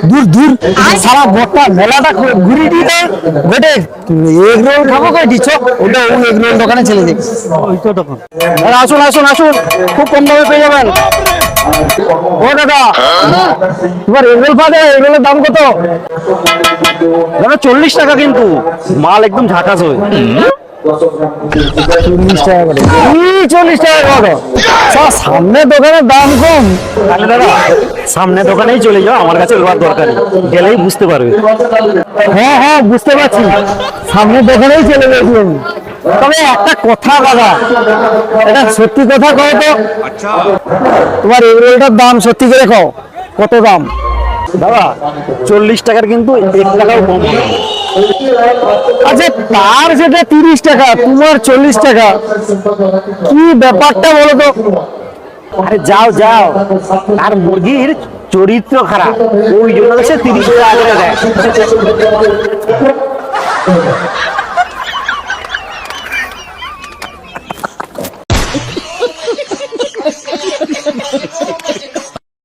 দূর দূর সারা গোটা মেলাটা ঘুরি দিতে গোটে এগ রোল খাবো কই দিচ্ছ ওটা ওই এগ রোল দোকানে চলে যাই ওই তো দোকান আসুন আসুন আসুন খুব কম দামে পেয়ে যাবেন ও দাদা তোমার এগ রোল পাবে এগ রোলের দাম কত দাদা 40 টাকা কিন্তু মাল একদম ঝাঁকাস হয় 40 টাকা করে 40 টাকা করে সামনে দোকানের দাম কম তাহলে দাদা সামনে দোকানেই চলে যাও আমার কাছে ওর দরকার গেলেই বুঝতে পারবে হ্যাঁ হ্যাঁ বুঝতে পারছি সামনে দোকানেই চলে যাচ্ছি আমি তবে একটা কথা দাদা এটা সত্যি কথা কও তো তোমার এই রোলটার দাম সত্যি করে কও কত দাম দাদা 40 টাকার কিন্তু 1 টাকাও কম হবে আচ্ছা তার সেটা 30 টাকা তোমার 40 টাকা কি ব্যাপারটা বলো তো আরে যাও যাও আর মুরগির চরিত্র খারাপ ওই জন্য সে 30 টাকা করে দেয়